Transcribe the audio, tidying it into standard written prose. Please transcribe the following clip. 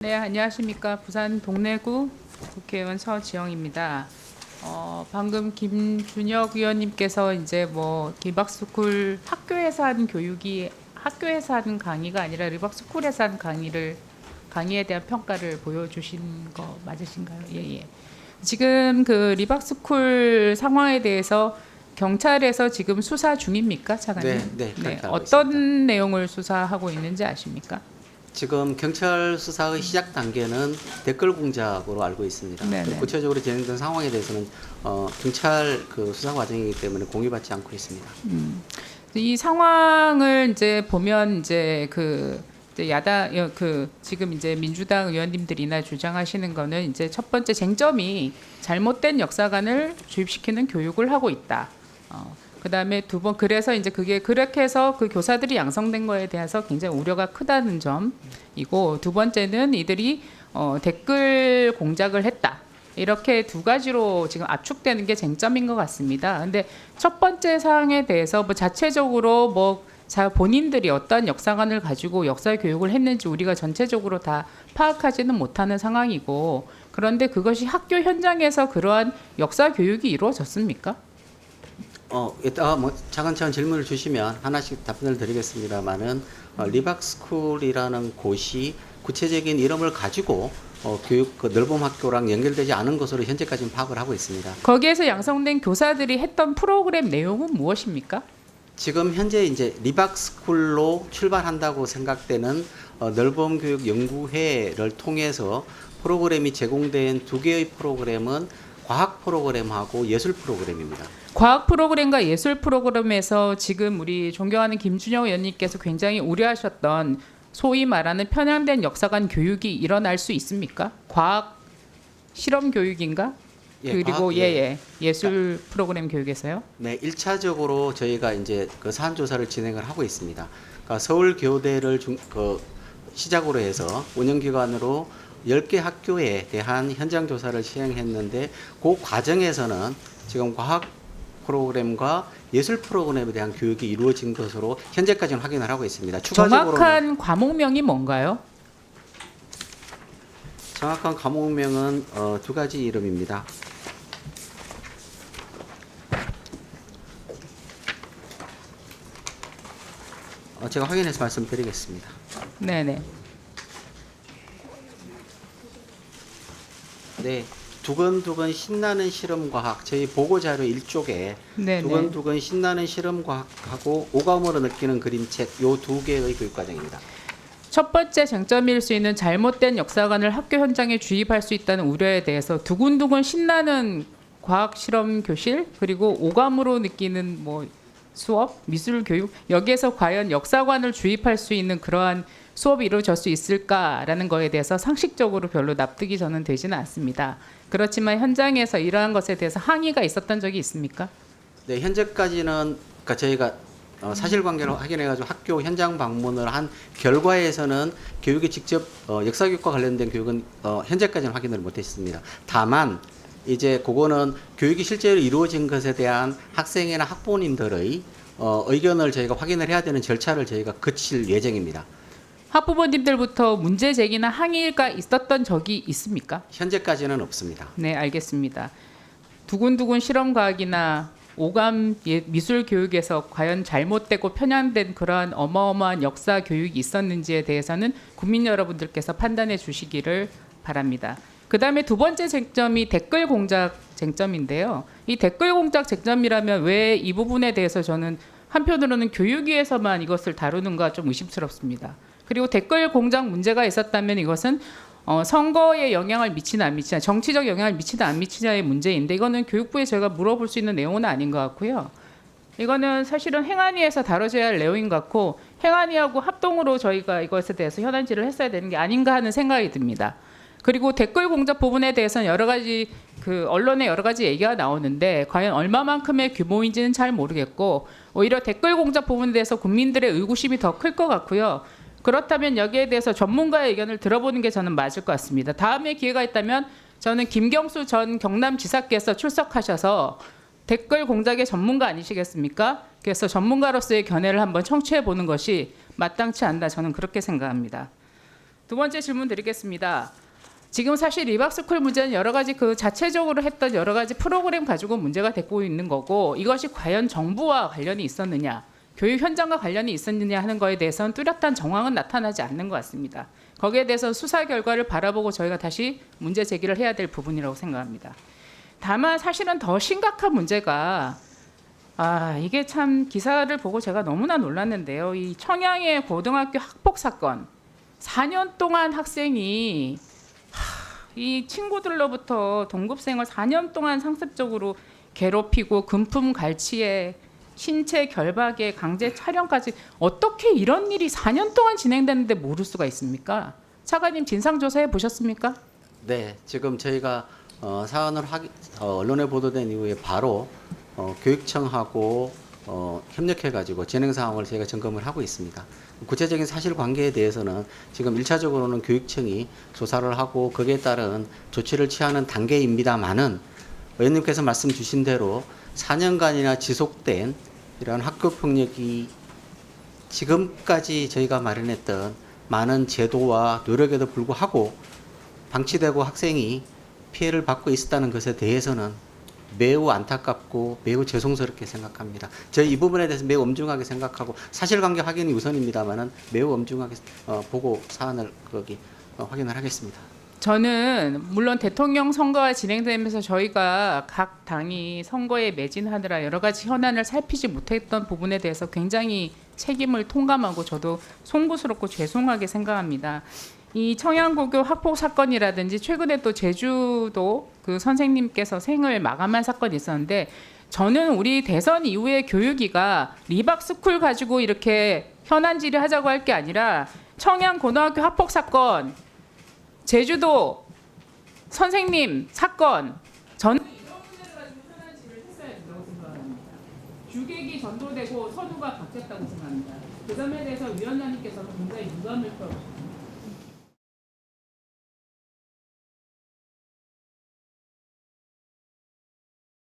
네, 안녕하십니까. 부산 동래구 국회의원 서지영입니다. 방금 김준혁 의원님께서 이제 뭐 리박스쿨 학교에서 하는 교육이 학교에서 하는 강의가 아니라 리박스쿨에서 하는 강의에 대한 평가를 보여주신 거 맞으신가요? 예. 지금 그 리박스쿨 상황에 대해서 경찰에서 지금 수사 중입니까, 차관님? 네, 그렇게 알고 어떤 있습니다. 내용을 수사하고 있는지 아십니까? 지금 경찰 수사의 시작 단계는 댓글 공작으로 알고 있습니다. 네네. 구체적으로 진행된 상황에 대해서는 경찰 그 수사 과정이기 때문에 공유받지 않고 있습니다. 이 상황을 이제 보면 이제 이제 지금 이제 민주당 의원님들이나 주장하시는 거는 이제 첫 번째 쟁점이 잘못된 역사관을 주입시키는 교육을 하고 있다. 그다음에 그래서 이제 그게 그렇게 해서 그 교사들이 양성된 거에 대해서 굉장히 우려가 크다는 점이고, 두 번째는 이들이 댓글 공작을 했다. 이렇게 두 가지로 지금 압축되는 게 쟁점인 것 같습니다. 근데 첫 번째 사항에 대해서 뭐 자체적으로 본인들이 어떤 역사관을 가지고 역사 교육을 했는지 우리가 전체적으로 다 파악하지는 못하는 상황이고, 그런데 그것이 학교 현장에서 그러한 역사 교육이 이루어졌습니까? 이따가 뭐 차근차근 질문을 주시면 하나씩 답변을 드리겠습니다만은 리박스쿨이라는 곳이 구체적인 이름을 가지고 교육 그 넓음 학교랑 연결되지 않은 것으로 현재까지는 파악을 하고 있습니다. 거기에서 양성된 교사들이 했던 프로그램 내용은 무엇입니까? 지금 현재 이제 리박스쿨로 출발한다고 생각되는 넓음 교육 연구회를 통해서 프로그램이 제공된 두 개의 프로그램은 과학 프로그램하고 예술 프로그램입니다. 과학 프로그램과 예술 프로그램에서 지금 우리 존경하는 김준영 의원님께서 굉장히 우려하셨던 소위 말하는 편향된 역사관 교육이 일어날 수 있습니까? 과학 실험 교육인가? 그리고 예술 프로그램 교육에서요? 네, 1차적으로 저희가 이제 그 사안 조사를 진행을 하고 있습니다. 그러니까 서울 교대를 시작으로 해서 운영기관으로 10개 학교에 대한 현장 조사를 시행했는데, 그 과정에서는 지금 과학 프로그램과 예술 프로그램에 대한 교육이 이루어진 것으로 현재까지는 확인을 하고 있습니다. 정확한 과목명이 뭔가요? 정확한 과목명은 두 가지 이름입니다. 제가 확인해서 말씀드리겠습니다. 네네. 네, 두근두근 신나는 실험과학, 저희 보고자료 1쪽에 네네. 두근두근 신나는 실험과학하고 오감으로 느끼는 그림책, 요 두 개의 교육과정입니다. 첫 번째 쟁점일 수 있는 잘못된 역사관을 학교 현장에 주입할 수 있다는 우려에 대해서 두근두근 신나는 과학 실험 교실, 그리고 오감으로 느끼는 수업, 미술 교육, 여기에서 과연 역사관을 주입할 수 있는 그러한 수업이 이루어질 수 있을까라는 거에 대해서 상식적으로 별로 납득이 저는 되지는 않습니다. 그렇지만 현장에서 이러한 것에 대해서 항의가 있었던 적이 있습니까? 네, 현재까지는 그러니까 저희가 사실관계를 확인해가지고 학교 현장 방문을 한 결과에서는 교육이 직접 역사교육과 관련된 교육은 현재까지는 확인을 못했습니다. 다만 이제 그거는 교육이 실제로 이루어진 것에 대한 학생이나 학부모님들의 의견을 저희가 확인을 해야 되는 절차를 저희가 거칠 예정입니다. 학부모님들부터 문제 제기나 항의가 있었던 적이 있습니까? 현재까지는 없습니다. 네, 알겠습니다. 두근두근 실험과학이나 오감 미술 교육에서 과연 잘못되고 편향된 그러한 어마어마한 역사 교육이 있었는지에 대해서는 국민 여러분들께서 판단해 주시기를 바랍니다. 그다음에 두 번째 쟁점이 댓글 공작 쟁점인데요. 이 댓글 공작 쟁점이라면 왜 이 부분에 대해서 저는 한편으로는 교육위에서만 이것을 다루는가 좀 의심스럽습니다. 그리고 댓글 공작 문제가 있었다면 이것은 선거에 영향을 미치나 안 미치나, 정치적 영향을 미치나 안 미치냐의 문제인데, 이거는 교육부에 저희가 물어볼 수 있는 내용은 아닌 것 같고요. 이거는 사실은 행안위에서 다뤄져야 할 내용인 것 같고, 행안위하고 합동으로 저희가 이것에 대해서 현안질을 했어야 되는 게 아닌가 하는 생각이 듭니다. 그리고 댓글 공작 부분에 대해서는 여러 가지 언론에 여러 가지 얘기가 나오는데 과연 얼마만큼의 규모인지는 잘 모르겠고, 오히려 댓글 공작 부분에 대해서 국민들의 의구심이 더 클 것 같고요. 그렇다면 여기에 대해서 전문가의 의견을 들어보는 게 저는 맞을 것 같습니다. 다음에 기회가 있다면 저는 김경수 전 경남지사께서 출석하셔서 댓글 공작의 전문가 아니시겠습니까? 그래서 전문가로서의 견해를 한번 청취해 보는 것이 마땅치 않다, 저는 그렇게 생각합니다. 두 번째 질문 드리겠습니다. 지금 사실 리박스쿨 문제는 여러 가지 그 자체적으로 했던 여러 가지 프로그램 가지고 문제가 되고 있는 거고, 이것이 과연 정부와 관련이 있었느냐, 교육 현장과 관련이 있었느냐 하는 거에 대해서는 뚜렷한 정황은 나타나지 않는 것 같습니다. 거기에 대해서 수사 결과를 바라보고 저희가 다시 문제 제기를 해야 될 부분이라고 생각합니다. 다만 사실은 더 심각한 문제가, 이게 참 기사를 보고 제가 너무나 놀랐는데요. 이 청양의 고등학교 학폭 사건, 4년 동안 학생이 이 친구들로부터 동급생을 4년 동안 상습적으로 괴롭히고 금품 갈취에 신체 결박에 강제 촬영까지, 어떻게 이런 일이 4년 동안 진행됐는데 모를 수가 있습니까? 차관님 진상조사해 보셨습니까? 네, 지금 저희가 사안을 언론에 보도된 이후에 바로 교육청하고 협력해가지고 진행 상황을 저희가 점검을 하고 있습니다. 구체적인 사실관계에 대해서는 지금 1차적으로는 교육청이 조사를 하고 거기에 따른 조치를 취하는 단계입니다만은, 의원님께서 말씀 주신 대로 4년간이나 지속된 이러한 학교 폭력이 지금까지 저희가 마련했던 많은 제도와 노력에도 불구하고 방치되고 학생이 피해를 받고 있었다는 것에 대해서는 매우 안타깝고 매우 죄송스럽게 생각합니다. 저희 이 부분에 대해서 매우 엄중하게 생각하고, 사실관계 확인이 우선입니다만은 매우 엄중하게 보고 사안을 확인을 하겠습니다. 저는 물론 대통령 선거가 진행되면서 저희가 각 당이 선거에 매진하느라 여러 가지 현안을 살피지 못했던 부분에 대해서 굉장히 책임을 통감하고 저도 송구스럽고 죄송하게 생각합니다. 이 청양고교 학폭 사건이라든지 최근에 또 제주도 그 선생님께서 생을 마감한 사건이 있었는데, 저는 우리 대선 이후에 교육위가 리박스쿨 가지고 이렇게 현안 질의하자고 할 게 아니라 청양고등학교 학폭 사건, 제주도 선생님 사건, 저는 이런 문제를 가지고 현안 질의를 했어야 된다고 생각합니다. 주객이 전도되고 선우가 바뀌었다고 생각합니다. 그 점에 대해서 위원장님께서는 굉장히 유감을 표하고